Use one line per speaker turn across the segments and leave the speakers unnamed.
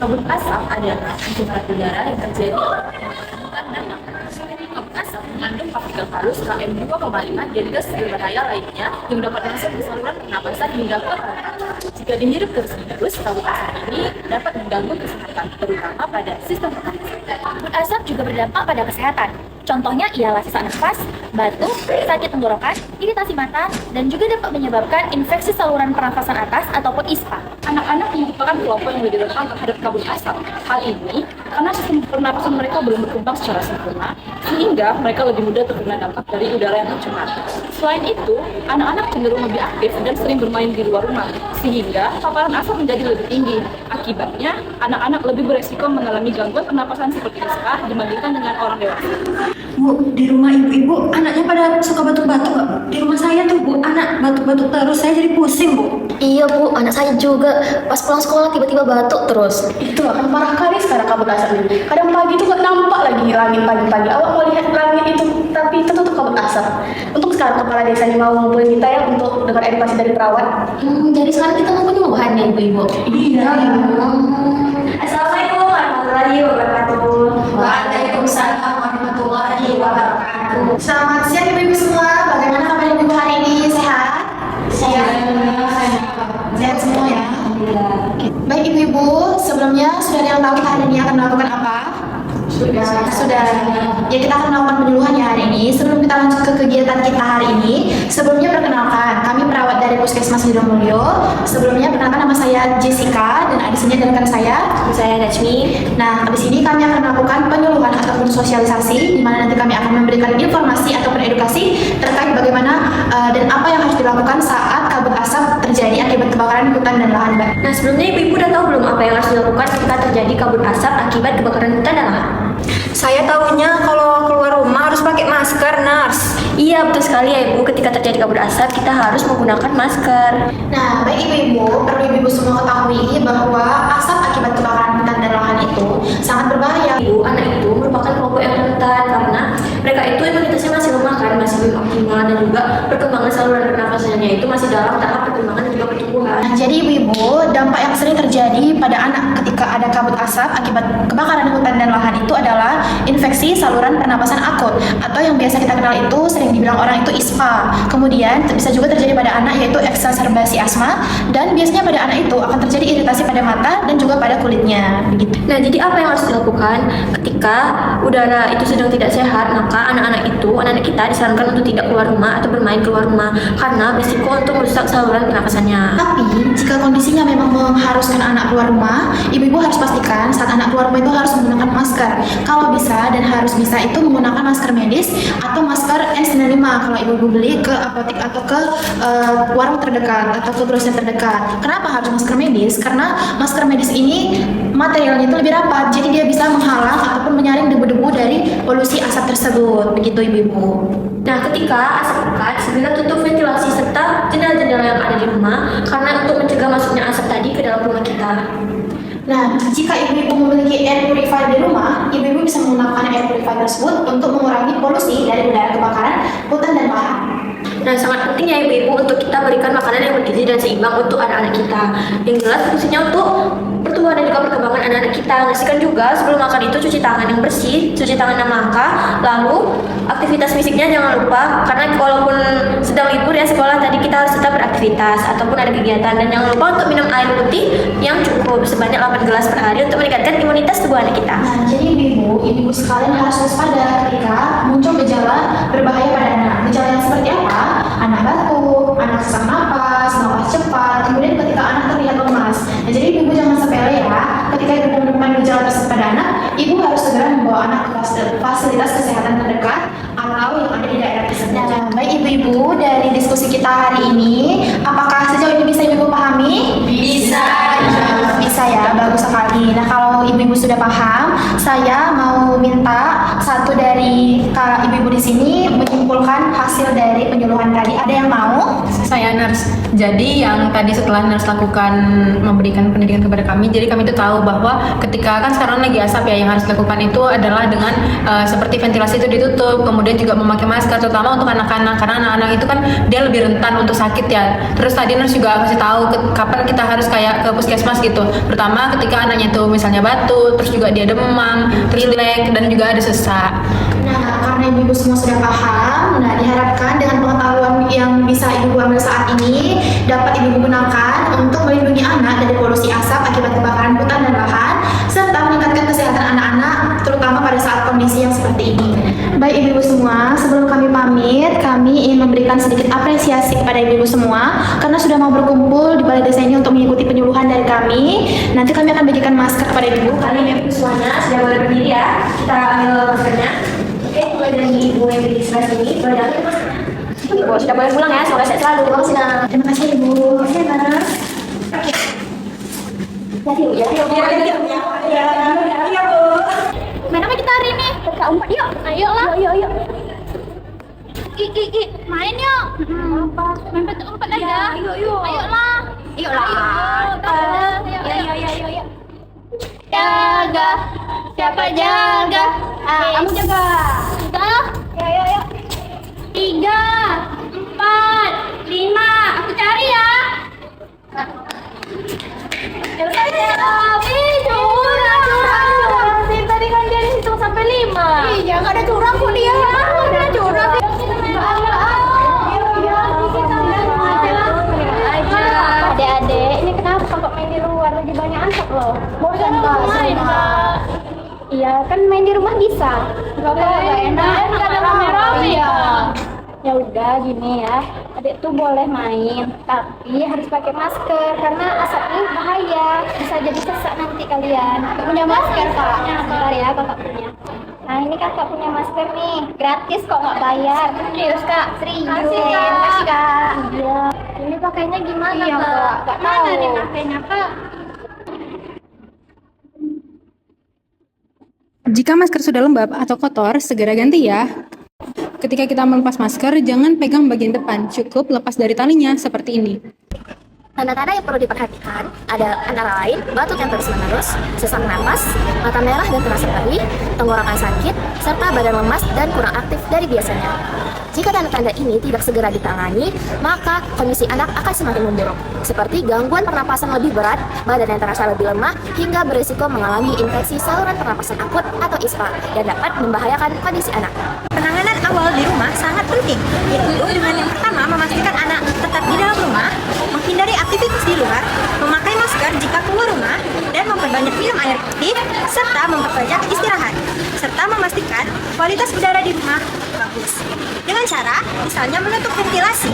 Kabut asap adalah pencemaran udara yang terjadi karena kabut asap mengandung partikel halus KM2,5 dan gas berbahaya lainnya yang dapat masuk ke saluran pernapasan hingga ke paru-paru. Jika dihirup terus-menerus, kabut asap ini dapat mengganggu kesehatan, terutama pada sistem pernapasan.
Kabut asap juga berdampak pada kesehatan. Contohnya ialah sesak nafas, batuk, sakit tenggorokan, iritasi mata, dan juga dapat menyebabkan infeksi saluran pernafasan atas ataupun ISPA.
Anak-anak merupakan kelompok yang lebih rentan terhadap kabut asap. Hal ini karena sistem pernapasan mereka belum berkembang secara sempurna, sehingga mereka lebih mudah terkena dampak dari udara yang tercemar. Selain itu, anak-anak cenderung lebih aktif dan sering bermain di luar rumah, sehingga paparan asap menjadi lebih tinggi. Akibatnya, anak-anak lebih beresiko mengalami gangguan pernapasan seperti ISPA dibandingkan dengan orang dewasa.
Bu, di rumah ibu-ibu anaknya pada suka batuk-batuk nggak? Di rumah saya tuh Bu, anak batuk-batuk terus, saya jadi pusing Bu.
Iya Bu, anak saya juga pas pulang sekolah tiba-tiba batuk terus.
Itu akan parah kali sekarang kabut asap ini. Kadang pagi tuh gak nampak lagi langit pagi-pagi. Awak mau lihat langit itu, tapi itu tuh kabut asap. Untuk sekarang kepala desanya mau ngumpulin kita ya untuk dengar edukasi dari perawat.
Jadi sekarang kita ngumpulin bahannya ibu-ibu.
Iya.
Assalamualaikum warahmatullahi wabarakatuh. Waalaikumsalam warahmatullahi wabarakatuh.
Selamat siang ibu-ibu semua. Bagaimana kabar ibu hari ini? Sehat? Sehat semua ya. Baik ibu-ibu, sebelumnya sudah ada yang tahu kita hari ini akan melakukan apa? Sudah. Ya kita akan melakukan penyuluhan ya hari ini. Sebelum kita lanjut ke kegiatan kita hari ini, sebelumnya perkenalkan, kami perawat dari Puskesmas Sidomulyo. Sebelumnya perkenalkan nama saya Jessica dan di sini ada rekan saya Najmi. Nah, di sini kami akan melakukan penyuluhan ataupun sosialisasi, di mana nanti kami akan memberikan informasi ataupun edukasi terkait bagaimana dan apa yang harus dilakukan saat kabut asap terjadi akibat kebakaran hutan dan lahan.
Nah sebelumnya ibu-ibu udah tahu belum apa yang harus dilakukan ketika terjadi kabut asap akibat kebakaran hutan dan lahan?
Saya tahunya kalau keluar rumah harus pakai masker, Nars.
Iya betul sekali ya ibu, ketika terjadi kabut asap kita harus menggunakan masker.
Nah, baik ibu-ibu, perlu ibu-ibu semua ketahui bahwa asap akibat kebakaran hutan dan lahan itu sangat berbahaya.
Ibu, anak itu merupakan kelompok yang rentan karena mereka itu imunitasnya masih lemah kan, masih belum optimal dan juga perkembangan saluran pernafasannya itu masih dalam tahap perkembangan dan juga pertumbuhan.
Nah, jadi ibu-ibu, dampak yang sering terjadi pada anak ketika ada kabut asap akibat kebakaran hutan dan lahan itu adalah infeksi saluran pernapasan akut atau yang biasa kita kenal itu sering dibilang orang itu ISPA. Kemudian bisa juga terjadi pada anak yaitu eksaserbasi asma dan biasanya pada anak itu akan terjadi iritasi pada mata dan juga pada kulitnya. Begitu.
Nah, jadi apa yang harus dilakukan ketika udara itu sedang tidak sehat? Maka anak-anak kita disarankan untuk tidak keluar rumah atau bermain keluar rumah karena berisiko untuk merusak saluran pernapasannya.
Tapi jika kondisinya memang mengharuskan anak keluar rumah, ibu-ibu harus pastikan saat anak keluar rumah itu harus menggunakan masker. Kalau bisa dan harus bisa itu menggunakan masker medis atau masker N95 kalau ibu-ibu beli ke apotek atau ke warung terdekat atau ke grosir terdekat. Kenapa harus masker medis? Karena masker medis ini materialnya itu lebih rapat, jadi dia bisa menghalang ataupun menyaring debu-debu dari polusi asap tersebut. Begitu ibu-ibu.
Nah, ketika asap pekat, segera tutup ventilasi serta jendela-jendela yang ada di rumah karena untuk mencegah masuknya asap tadi ke dalam rumah kita.
Nah, jika ibu-ibu memiliki air purifier di rumah, ibu-ibu bisa menggunakan air purifier tersebut untuk mengurangi polusi dari udara kebakaran hutan dan lahan.
Nah, sangat penting ya ibu-ibu untuk kita berikan makanan yang bergizi dan seimbang untuk anak-anak kita. Yang jelas fungsinya untuk pertumbuhan dan juga perkembangan anak-anak kita. Pastikan juga sebelum makan itu cuci tangan yang bersih, cuci tangan yang langkah, lalu aktivitas fisiknya jangan lupa karena walaupun sedang libur ya sekolah tadi kita harus tetap beraktivitas ataupun ada kegiatan dan jangan lupa untuk minum air putih yang cukup sebanyak 8 gelas per hari untuk meningkatkan imunitas tubuh anak kita.
Nah, jadi ibu sekalian harus waspada ketika muncul gejala berbahaya pada anak. Gejala yang seperti apa? Anak batuk, anak sesak napas cepat, kemudian ketika anak terlihat lemas. Nah, jadi ibu jangan sepele ya. Ketika ibu menemukan gejala tersebut pada anak, ibu harus segera membawa anak ke fasilitas kesehatan terdekat atau yang ada di daerah tersebut. Nah, baik ibu-ibu, dari diskusi kita hari ini, apakah sejauh ini bisa ibu pahami?
Bisa.
Bisa ya, bagus sekali. Nah, kalau ibu-ibu sudah paham, saya mau minta satu dari ibu-ibu di sini menyimpulkan menyimpulkan hasil dari penyuluhan tadi. Ada yang mau?
Saya nurse. Jadi yang tadi setelah nurse lakukan memberikan pendidikan kepada kami, jadi kami itu tahu bahwa ketika kan sekarang lagi asap ya, yang harus dilakukan itu adalah dengan seperti ventilasi itu ditutup, kemudian juga memakai masker, terutama untuk anak-anak, karena anak-anak itu kan dia lebih rentan untuk sakit ya. Terus tadi nurse juga kasih tahu kapan kita harus kayak ke puskesmas gitu, terutama ketika anaknya itu misalnya batuk, terus juga dia demam, pilek, dan juga ada sesak.
Nah, karena ibu-ibu semua sudah paham, nah diharapkan dengan pengetahuan yang bisa ibu ambil saat ini dapat ibu gunakan untuk melindungi anak dari polusi asap akibat kebakaran hutan dan lahan, serta meningkatkan kesehatan anak-anak, terutama pada saat kondisi yang seperti ini. Baik ibu-ibu semua, sebelum kami pamit, kami ingin memberikan sedikit apresiasi kepada ibu-ibu semua karena sudah mau berkumpul di balai desa ini untuk mengikuti penyuluhan dari kami. Nanti kami akan bagikan masker kepada ibu.
Kali ini ibu semuanya sudah boleh berdiri ya. Kita ambil maskernya. Oke, mulai dari ibu yang berdiri sebelah sini, boleh ambil maskernya. Ibu sudah boleh pulang ya, semoga sehat selalu. Terima kasih, Nak.
Terima kasih ibu.
Terima kasih, Nak. Oke. Nanti ibu ya.
Main apa kita hari ini? Umpet yuk. Ayolah. Yuk. Main yuk. Apa? Main petak umpet aja. Yuk. Ayolah. Yuk. Jaga. Siapa jaga? Kamu jaga. Yuk. 3, 4, 5. Aku cari ya. Curang. Tadi kan dia hitung sampai 5. Iya, nggak ada curang kok dia. Nggak ada curang. Adik-adik, ini kenapa kok main di luar? Lagi banyak asap loh. Bosan main, Kak. Iya, kan main di rumah bisa. Nggak enak. Nggak ada rame-rame. Iya. Ya udah gini ya, adik tuh boleh main, tapi harus pakai masker karena asapnya bahaya, bisa jadi sesak nanti kalian. Kakak punya masker kak? Bentar ya kakak punya. Nah ini kakak punya masker nih, gratis kok nggak bayar. Serius kak? Serius. Kasih kak. Iya. Ini pakainya gimana kak? Gak tahu. Mana nih pakainya kak?
Jika masker sudah lembab atau kotor, segera ganti ya. Ketika kita melepas masker, jangan pegang bagian depan, cukup lepas dari talinya seperti ini.
Tanda-tanda yang perlu diperhatikan ada antara lain batuk yang terus-menerus, sesak napas, mata merah dan terasa perih, tenggorokan sakit, serta badan lemas dan kurang aktif dari biasanya. Jika tanda-tanda ini tidak segera ditangani, maka kondisi anak akan semakin memburuk, seperti gangguan pernapasan lebih berat, badan yang terasa lebih lemah, hingga berisiko mengalami infeksi saluran pernapasan akut atau ISPA yang dapat membahayakan kondisi anak.
Penanganan awal di rumah sangat penting, yaitu dengan yang pertama memastikan anak tetap di dalam rumah, menghindari aktivitas di luar, memakai masker jika keluar rumah, dan memperbanyak minum air putih, serta memperbanyak istirahat, serta memastikan kualitas udara di rumah bagus. Dengan cara, misalnya menutup ventilasi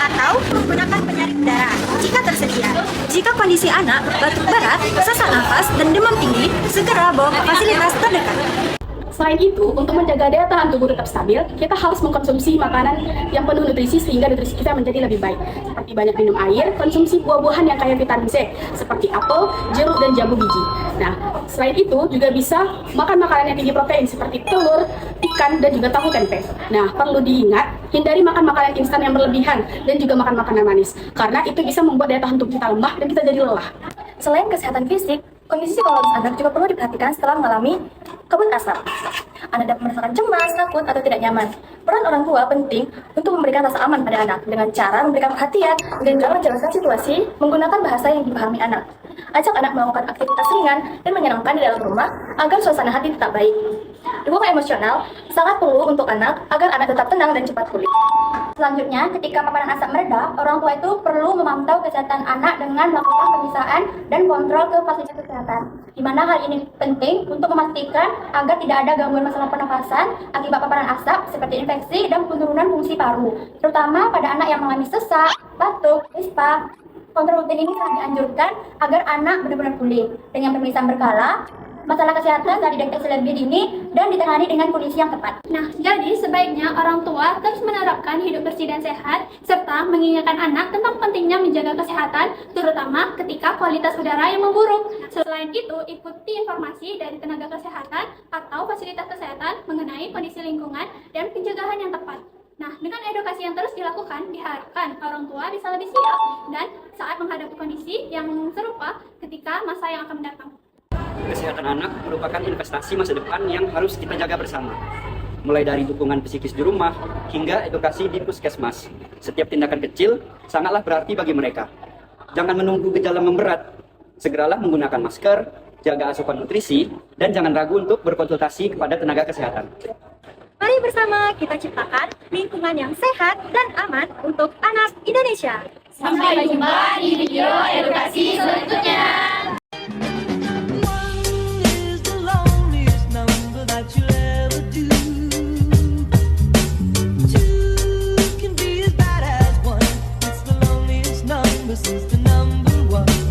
atau menggunakan penyaring udara jika tersedia. Jika kondisi anak batuk berat, sesak nafas, dan demam tinggi, segera bawa ke fasilitas terdekat.
Selain itu, untuk menjaga daya tahan tubuh tetap stabil, kita harus mengkonsumsi makanan yang penuh nutrisi sehingga nutrisi kita menjadi lebih baik. Seperti banyak minum air, konsumsi buah-buahan yang kaya vitamin C, seperti apel, jeruk, dan jambu biji. Nah, selain itu juga bisa makan makanan yang tinggi protein seperti telur, ikan, dan juga tahu tempe. Nah, perlu diingat, hindari makan makanan instan yang berlebihan dan juga makan makanan manis, karena itu bisa membuat daya tahan tubuh kita lemah dan kita jadi lelah.
Selain kesehatan fisik, kondisi psikologis anak juga perlu diperhatikan setelah mengalami kabut asap. Anak dapat merasakan cemas, takut, atau tidak nyaman. Peran orang tua penting untuk memberikan rasa aman pada anak dengan cara memberikan perhatian dan juga menjelaskan situasi menggunakan bahasa yang dipahami anak. Ajak anak melakukan aktivitas ringan dan menyenangkan di dalam rumah agar suasana hati tetap baik. Dukungan emosional sangat perlu untuk anak agar anak tetap tenang dan cepat pulih. Selanjutnya, ketika paparan asap mereda, orang tua itu perlu memantau kesehatan anak dengan melakukan pemeriksaan dan kontrol ke fasilitas kesehatan. Di mana hal ini penting untuk memastikan agar tidak ada gangguan masalah pernafasan akibat paparan asap seperti infeksi dan penurunan fungsi paru, terutama pada anak yang mengalami sesak, batuk, ispa. Kontrol rutin ini sangat dianjurkan agar anak benar-benar pulih dengan pemeriksaan berkala. Masalah kesehatan telah dideteksi lebih dini dan ditangani dengan kondisi yang tepat. Nah, jadi sebaiknya orang tua terus menerapkan hidup bersih dan sehat, serta mengingatkan anak tentang pentingnya menjaga kesehatan, terutama ketika kualitas udara yang memburuk. Selain itu, ikuti informasi dari tenaga kesehatan atau fasilitas kesehatan mengenai kondisi lingkungan dan pencegahan yang tepat.
Nah, dengan edukasi yang terus dilakukan, diharapkan orang tua bisa lebih siap dan saat menghadapi kondisi yang serupa ketika masa yang akan mendatang.
Kesehatan anak merupakan investasi masa depan yang harus kita jaga bersama. Mulai dari dukungan psikis di rumah hingga edukasi di puskesmas. Setiap tindakan kecil sangatlah berarti bagi mereka. Jangan menunggu gejala memberat. Segeralah menggunakan masker, jaga asupan nutrisi, dan jangan ragu untuk berkonsultasi kepada tenaga kesehatan.
Mari bersama kita ciptakan lingkungan yang sehat dan aman untuk anak Indonesia.
Sampai jumpa di video edukasi selanjutnya.
Since the number one